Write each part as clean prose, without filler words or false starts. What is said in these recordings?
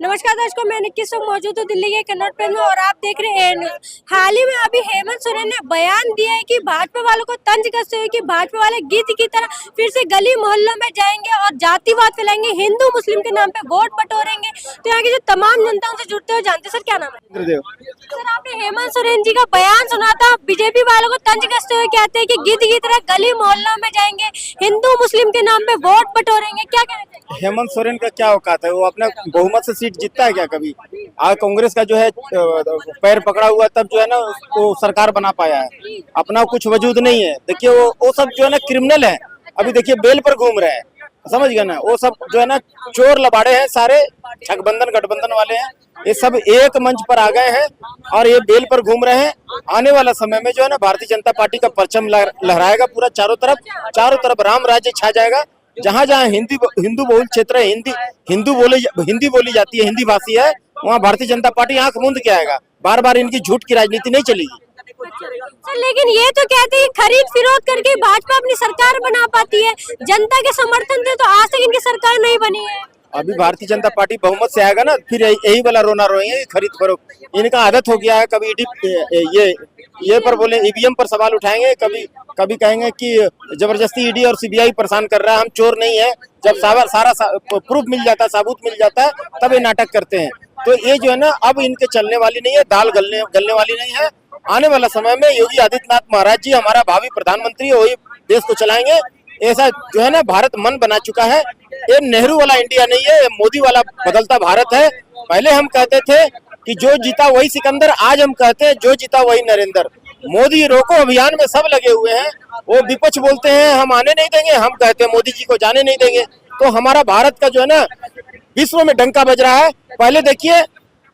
नमस्कार दर्शकों, मैं निक्की सुख मौजूद हूँ दिल्ली के कन्नौज प्लेस में और आप देख रहे हैं एयर न्यूज। हाल ही में अभी हेमंत सोरेन ने बयान दिया है कि भाजपा वालों को तंज कसते हुए कि भाजपा वाले गीत की तरह फिर से गली मोहल्लों में जाएंगे और जातिवाद फैलाएंगे, हिंदू मुस्लिम के नाम पे वोट बटोरेंगे। तो यहाँ की जो तमाम जनता उनसे जुड़ते हुए जानते। सर क्या नाम है? सर आपने हेमंत सोरेन जी का बयान सुना था, बीजेपी वालों को तंज कसते हुए कहते हैं कि गीत की तरह गली मोहल्लों में जाएंगे, हिंदू मुस्लिम के नाम पे वोट बटोरेंगे। क्या कहना चाहिए? हेमंत सोरेन का क्या औकात है? वो अपना बहुमत से सीट जीतता है क्या कभी? आज कांग्रेस का जो है पैर पकड़ा हुआ, तब जो है ना वो सरकार बना पाया है। अपना कुछ वजूद नहीं है। देखिए वो सब जो है ना क्रिमिनल है। अभी देखिए बेल पर घूम रहे हैं, समझ गए ना? वो सब जो है ना चोर लबाड़े हैं, सारे ठगबंधन गठबंधन वाले हैं। ये सब एक मंच पर आ गए हैं और ये बेल पर घूम रहे हैं। आने वाला समय में जो है ना भारतीय जनता पार्टी का परचम लहराएगा पूरा चारों तरफ राम राज्य छा जाएगा। जहाँ जहाँ हिंदू बहुल क्षेत्र है, हिंदी बोली जाती है, हिंदी भाषी है, वहाँ भारतीय जनता पार्टी आंख मूंद के आएगा। बार बार इनकी झूठ की राजनीति नहीं चलेगी। सर लेकिन ये तो कहते हैं खरीद फिरोद करके भाजपा अपनी सरकार बना पाती है, जनता के समर्थन से तो आज तक इनकी सरकार नहीं बनी है। अभी भारतीय जनता पार्टी बहुमत से आएगा ना, फिर यही वाला रोना रोएंगे खरीद फरोख्त। इनका आदत हो गया है, कभी ये पर बोले ईवीएम पर सवाल उठाएंगे, कभी कहेंगे कि जबरदस्ती ईडी और सीबीआई परेशान कर रहा है, हम चोर नहीं है। जब सारा प्रूफ मिल जाता है, सबूत मिल जाता है, तब ये नाटक करते हैं। तो ये जो है ना अब इनके चलने वाली नहीं है, दाल गलने वाली नहीं है। आने वाला समय में योगी आदित्यनाथ महाराज जी हमारा भावी प्रधानमंत्री है, वही देश को चलाएंगे। ऐसा जो है ना भारत मन बना चुका है। ये नेहरू वाला इंडिया नहीं है, ये मोदी वाला बदलता भारत है। पहले हम कहते थे कि जो जीता वही सिकंदर, आज हम कहते हैं जो जीता वही नरेंद्र। मोदी रोको अभियान में सब लगे हुए हैं। वो विपक्ष बोलते हैं हम आने नहीं देंगे, हम कहते हैं मोदी जी को जाने नहीं देंगे। तो हमारा भारत का जो है ना विश्व में डंका बज रहा है। पहले देखिए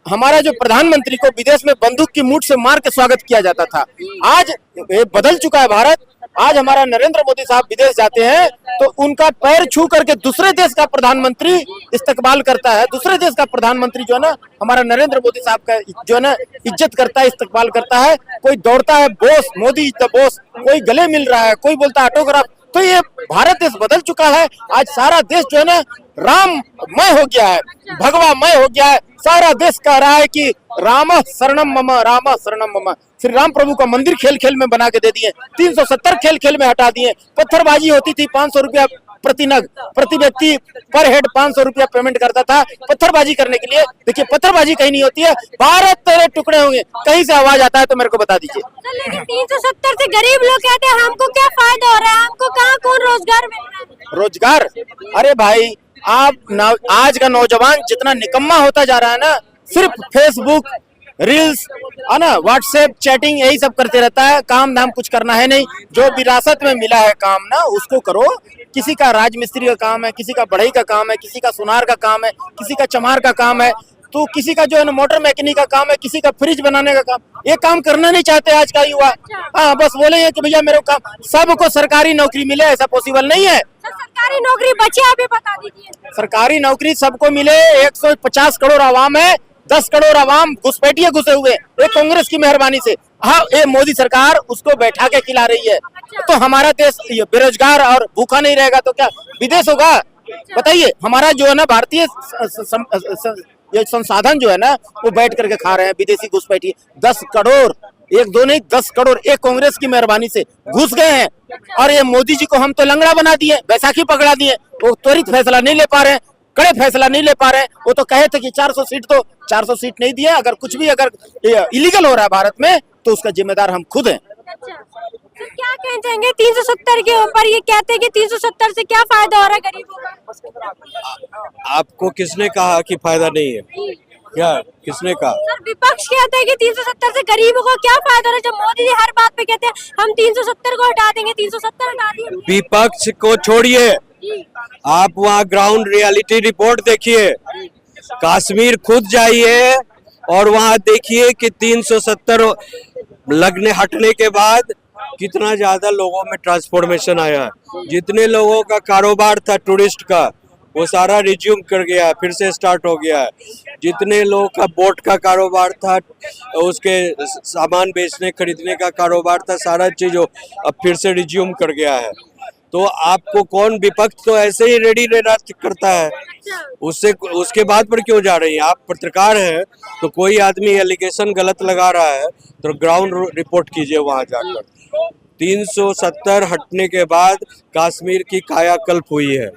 हमारा जो प्रधानमंत्री को विदेश में बंदूक की मूठ से मार के स्वागत किया जाता था। आज ये बदल चुका है भारत। आज हमारा नरेंद्र मोदी साहब विदेश जाते हैं तो उनका पैर छू करके दूसरे देश का प्रधानमंत्री इस्तकबाल करता है। दूसरे देश का प्रधानमंत्री जो है ना हमारा नरेंद्र मोदी साहब का जो है ना इज्जत करता है, इस्तकबाल करता है। कोई दौड़ता है बोस, मोदी द बोस, कोई गले मिल रहा है, कोई बोलता है ऑटोग्राफ। तो ये भारत देश बदल चुका है। आज सारा देश जो है ना राममय हो गया है, भगवामय हो गया है। सारा देश कह रहा है कि राम शरणम मम, राम शरणम मम। श्री राम प्रभु का मंदिर खेल खेल में बना के दे दिए, 370 खेल खेल में हटा दिए। पत्थरबाजी होती थी, 500 रुपया प्रति नग, प्रति व्यक्ति पर हेड 500 रुपया पेमेंट करता था पत्थरबाजी करने के लिए। देखिए पत्थरबाजी कहीं नहीं होती है। भारत तेरे टुकड़े होंगे, कहीं से आवाज आता है तो मेरे को बता दीजिए। 370 से गरीब लोग कहते हैं हमको क्या फायदा हो रहा है, हमको कहाँ कौन रोजगार मिल रहा है? रोजगार? अरे भाई आज का नौजवान जितना निकम्मा होता जा रहा है ना, सिर्फ फेसबुक रील्स है ना, व्हाट्सएप चैटिंग, यही सब करते रहता है। काम धाम कुछ करना है नहीं। जो विरासत में मिला है काम ना उसको करो। किसी का राजमिस्त्री का काम है, किसी का बढ़ई का काम है, किसी का सुनार का काम है, किसी का चमार का काम है, तो किसी का जो है ना मोटर मैकेनिक का काम है, किसी का फ्रिज बनाने का काम। ये काम करना नहीं चाहते आज का युवा। हाँ बस बोले कि भैया मेरे काम, सबको सरकारी नौकरी मिले, ऐसा पॉसिबल नहीं है। सरकारी नौकरी बची, आप ये बता दीजिए। सरकारी नौकरी सबको मिले। 150 करोड़ आवाम है, 10 करोड़ आवाम घुसपैठिए घुसे हुए एक कांग्रेस की मेहरबानी से। हाँ ये मोदी सरकार उसको बैठा के खिला रही है। तो हमारा देश बेरोजगार और भूखा नहीं रहेगा तो क्या विदेश होगा? बताइए। हमारा जो है ना भारतीय ये संसाधन जो है ना वो बैठ करके खा रहे हैं विदेशी घुसपैठिए। 10 करोड़, एक दो नहीं 10 करोड़ एक कांग्रेस की मेहरबानी से घुस गए हैं। और ये मोदी जी को हम तो लंगड़ा बना दिए, बैसाखी पकड़ा दिए। वो त्वरित फैसला नहीं ले पा रहे हैं, कड़े फैसला नहीं ले पा रहे हैं। वो तो कहे थे कि 400 सीट, तो 400 सीट नहीं दिए। अगर कुछ भी अगर इलीगल हो रहा है भारत में तो उसका जिम्मेदार हम खुद हैं। तो क्या कहना चाहेंगे 370 के ऊपर? ये कहते हैं कि 370 से क्या फायदा हो रहा है गरीबों का? आपको किसने कहा कि फायदा नहीं है? क्या किसने कहा? सर विपक्ष कहते हैं कि 370 से गरीबों को क्या फायदा हो रहा है, जब मोदी जी हर बात पे कहते हैं हम 370 को हटा देंगे, 370 हटा दिए। विपक्ष को छोड़िए, आप वहाँ ग्राउंड रियलिटी रिपोर्ट देखिए। कश्मीर खुद जाइए और वहाँ देखिए कि 370 लगने हटने के बाद कितना ज्यादा लोगों में ट्रांसफॉर्मेशन आया है। जितने लोगों का कारोबार था टूरिस्ट का वो सारा रिज्यूम कर गया है, फिर से स्टार्ट हो गया है। जितने लोगों का बोट का कारोबार था, उसके सामान बेचने खरीदने का कारोबार था, सारा चीज अब फिर से रिज्यूम कर गया है। तो आपको कौन, विपक्ष तो ऐसे ही रेडी रहना करता है, उससे उसके बाद पर क्यों जा रही है? आप पत्रकार हैं तो कोई आदमी एलिगेशन गलत लगा रहा है तो ग्राउंड रिपोर्ट कीजिए वहां जाकर। 370 हटने के बाद कश्मीर की कायाकल्प हुई है,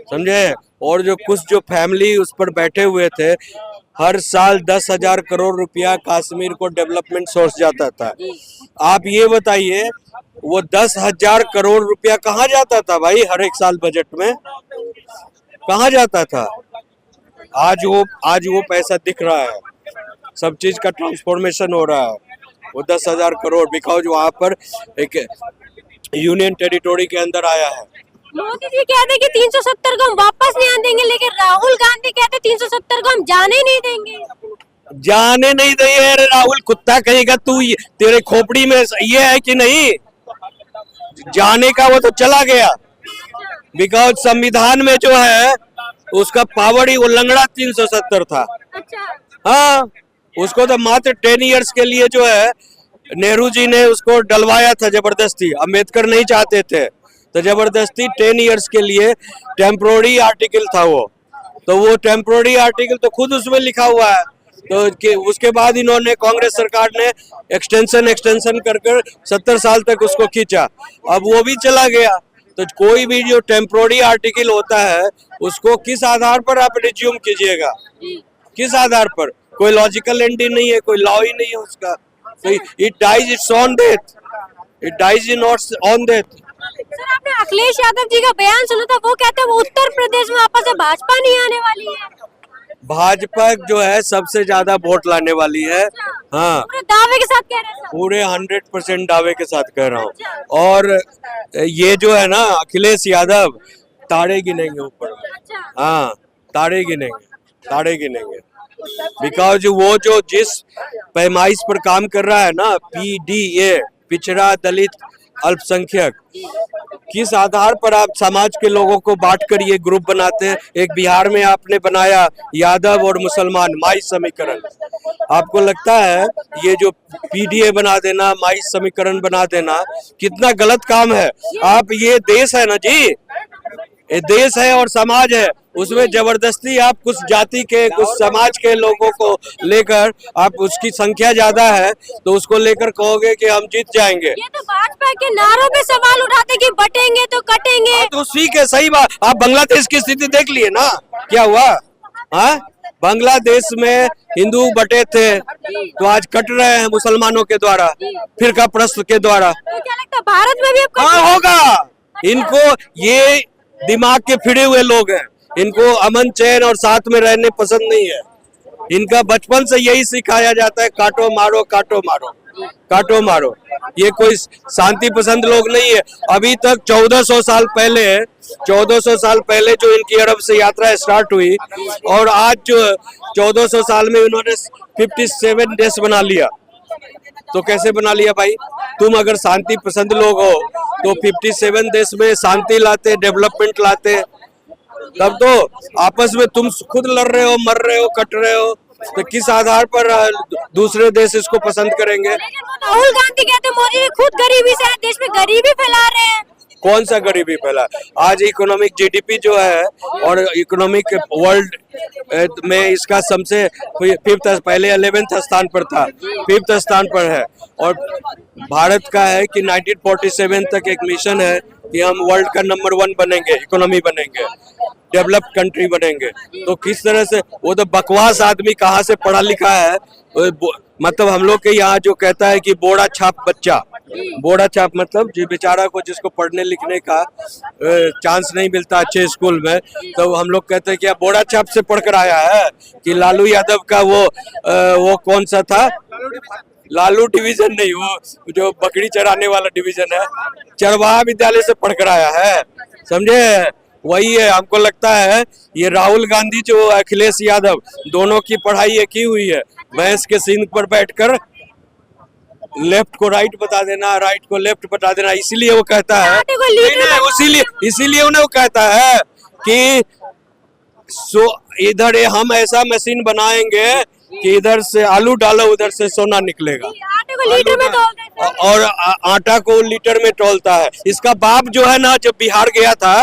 समझे? और जो फैमिली उस पर बैठे हुए थे, हर साल 10,000 करोड़ रुपया कश्मीर को डेवलपमेंट सोर्स जाता था। आप ये बताइए वो 10,000 करोड़ रुपया कहाँ जाता था भाई? हर एक साल बजट में कहाँ जाता था? आज वो पैसा दिख रहा है, सब चीज का ट्रांसफॉर्मेशन हो रहा है। वो 10,000 करोड़ बिकॉज वहां पर एक यूनियन टेरिटोरी के अंदर आया है। मोदी जी कहते हैं कि 370 को हम वापस नहीं आने देंगे, लेकिन राहुल गांधी कहते हैं 370 को हम जाने नहीं देंगे। जाने नहीं देंगे? अरे राहुल कुत्ता कहेगा, तू तेरे खोपड़ी में ये है कि नहीं? जाने का वो तो चला गया, बिकॉज संविधान में जो है उसका पावर ही उल्लंघना 370 था। हाँ, उसको तो मात्र 10 इयर्स के लिए जो है नेहरू जी ने उसको डलवाया था जबरदस्ती। अम्बेडकर नहीं चाहते थे तो जबरदस्ती 10 इयर्स के लिए टेम्पोररी आर्टिकल था वो। तो वो टेम्पोररी आर्टिकल तो खुद उसमें लिखा हुआ है। तो उसके बाद इन्होंने, कांग्रेस सरकार ने एक्सटेंशन कर 70 साल तक उसको खींचा, अब वो भी चला गया। तो कोई भी जो टेम्पोररी आर्टिकल होता है उसको किस आधार पर आप रिज्यूम कीजिएगा? किस आधार पर? कोई लॉजिकल एंडिंग नहीं है, कोई लॉ ही नहीं है उसका। तो it dies it's on death, it dies in on death. Sir, आपने अखिलेश यादव जी का बयान सुना था, वो कहते हैं वो उत्तर प्रदेश में वापस से भाजपा नहीं आने वाली है। भाजपा जो है सबसे ज्यादा वोट लाने वाली है। हाँ, पूरे दावे के साथ कह रहे हैं। पूरे 100% दावे के साथ कह रहा हूँ। और ये जो है ना अखिलेश यादव ताड़े गिनेंगे ऊपर। हाँ, ताड़े गिनेंगे बिकॉज वो जो जिस पैमाइश पर काम कर रहा है ना, PDA, पिछड़ा दलित अल्पसंख्यक, किस आधार पर आप समाज के लोगों को बांटकर ये ग्रुप बनाते हैं? एक बिहार में आपने बनाया यादव और मुसलमान माई समीकरण। आपको लगता है ये जो PDA बना देना, माई समीकरण बना देना कितना गलत काम है? आप, ये देश है ना जी, ये देश है और समाज है, उसमें जबरदस्ती आप कुछ जाति के, कुछ समाज के लोगों को लेकर, आप उसकी संख्या ज्यादा है तो उसको लेकर कहोगे कि हम जीत जाएंगे। ये तो भाजपा के नारों पे सवाल उठाते कि बटेंगे तो कटेंगे। तो ठीक है, सही बात। आप बांग्लादेश की स्थिति देख लिए ना, क्या हुआ? हाँ, बांग्लादेश में हिंदू बटे थे तो आज कट रहे हैं मुसलमानों के द्वारा, फिरका प्रस्त के द्वारा। तो क्या लगता है भारत में भी अब हाँ होगा। इनको, ये दिमाग के फिरे हुए लोग हैं, इनको अमन चैन और साथ में रहने पसंद नहीं है। इनका बचपन से यही सिखाया जाता है, काटो मारो, काटो मारो, काटो मारो। ये कोई शांति पसंद लोग नहीं है। अभी तक 1400 साल पहले जो इनकी अरब से यात्रा स्टार्ट हुई, और आज जो 1400 साल में इन्होंने 57 देश बना लिया। तो कैसे बना लिया भाई? तुम अगर शांति पसंद लोग हो तो 57 देश में शांति लाते, डेवलपमेंट लाते, तब तो आपस में तुम खुद लड़ रहे हो, मर रहे हो, कट रहे हो, तो किस आधार पर दूसरे देश इसको पसंद करेंगे? राहुल गांधी कहते हैं मोदी जी खुद गरीबी से देश में गरीबी फैला रहे हैं। कौन सा गरीबी फैला? आज इकोनॉमिक GDP जो है और इकोनॉमिक वर्ल्ड में इसका सबसे 5th, पहले 11th स्थान पर था, 5th स्थान पर है। और भारत का है कि 1947 तक एक मिशन है कि हम वर्ल्ड का नंबर 1 बनेंगे, इकोनॉमी बनेंगे, डेवलप्ड कंट्री बनेंगे। तो किस तरह से, वो तो बकवास आदमी कहाँ से पढ़ा लिखा है? मतलब हम लोग के यहाँ जो कहता है कि बोड़ा छाप बच्चा, बोड़ा छाप मतलब जो बेचारा को, जिसको पढ़ने लिखने का चांस नहीं मिलता अच्छे स्कूल में, तो हम लोग कहते हैं कि बोड़ा छाप से पढ़कर आया है कि लालू यादव का वो कौन सा था, लालू डिवीजन नहीं, वो जो बकरी चराने वाला डिवीजन है, चरवाहा विद्यालय से पढ़कर आया है, समझे? वही है। हमको लगता है ये राहुल गांधी जो अखिलेश यादव, दोनों की पढ़ाई एक ही हुई है। भैंस के सींग पर बैठकर लेफ्ट को राइट बता देना, राइट को लेफ्ट बता देना, इसीलिए वो कहता है, इसीलिए उन्हें वो कहता है कि इधर हम ऐसा मशीन बनाएंगे कि इधर से आलू डालो, उधर से सोना निकलेगा। आटे को लीटर में तोलते हैं और आटा को लीटर में तौलता है। इसका बाप जो है ना, जब बिहार गया था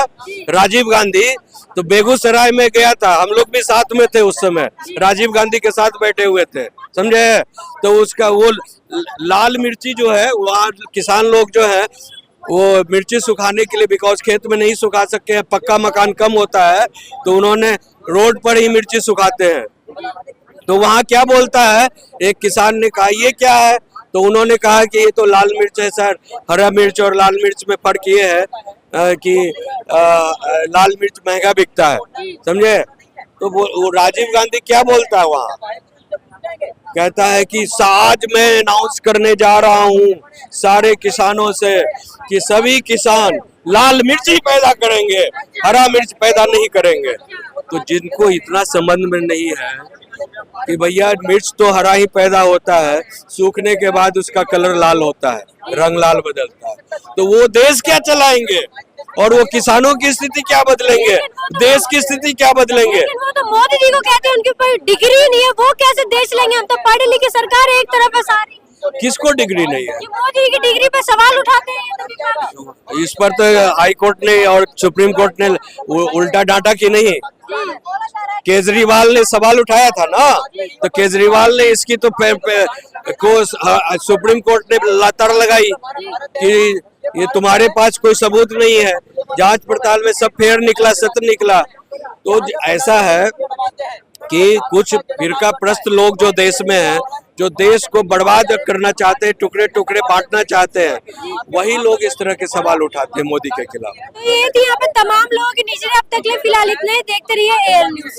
राजीव गांधी, तो बेगूसराय में गया था, हम लोग भी साथ में थे उस समय, राजीव गांधी के साथ बैठे हुए थे, समझे। तो उसका वो लाल मिर्ची जो है, वहाँ किसान लोग जो है वो मिर्ची सुखाने के लिए, बिकॉज खेत में नहीं सुखा सकते हैं, पक्का मकान कम होता है, तो उन्होंने रोड पर ही मिर्ची सुखाते हैं। तो वहाँ क्या बोलता है, एक किसान ने कहा ये क्या है, तो उन्होंने कहा कि ये तो लाल मिर्च है सर, हरा मिर्च और लाल मिर्च में फर्क ये है कि लाल मिर्च महंगा बिकता है, समझे। तो वो राजीव गांधी क्या बोलता है वहाँ, कहता है कि आज मैं अनाउंस करने जा रहा हूँ सारे किसानों से कि सभी किसान लाल मिर्च ही पैदा करेंगे, हरा मिर्च पैदा नहीं करेंगे। तो जिनको इतना संबंध में नहीं है कि भैया मिर्च तो हरा ही पैदा होता है, सूखने के बाद उसका कलर लाल होता है, रंग लाल बदलता है, तो वो देश क्या चलाएंगे और वो किसानों की स्थिति क्या बदलेंगे, देश की स्थिति क्या बदलेंगे। लेकिन वो तो मोदी जी को कहते हैं, उनके पास डिग्री नहीं है, वो कैसे देश लेंगे। हम तो पढ़े लिखे सरकार है एक तरफ है सारी। किसको डिग्री नहीं है, ये मोदी जी की डिग्री पे सवाल उठाते हैं ये तो। इस पर तो हाई कोर्ट ने और सुप्रीम कोर्ट ने उल्टा डांटा कि नहीं। केजरीवाल ने सवाल उठाया था ना, तो केजरीवाल ने इसकी तो सुप्रीम कोर्ट ने लताड़ लगाई कि ये तुम्हारे पास कोई सबूत नहीं है, जांच पड़ताल में सब फेयर निकला, सत्य निकला। तो ऐसा है कि कुछ फिरका प्रस्त लोग जो देश में हैं, जो देश को बर्बाद करना चाहते हैं, टुकड़े टुकड़े बांटना चाहते हैं, वही लोग इस तरह के सवाल उठाते हैं मोदी के खिलाफ। तो ये थी यहाँ पे तमाम लोगों की निजी अब तक ले फिलहाल इतने ही। देखते रहिए एयर न्यूज।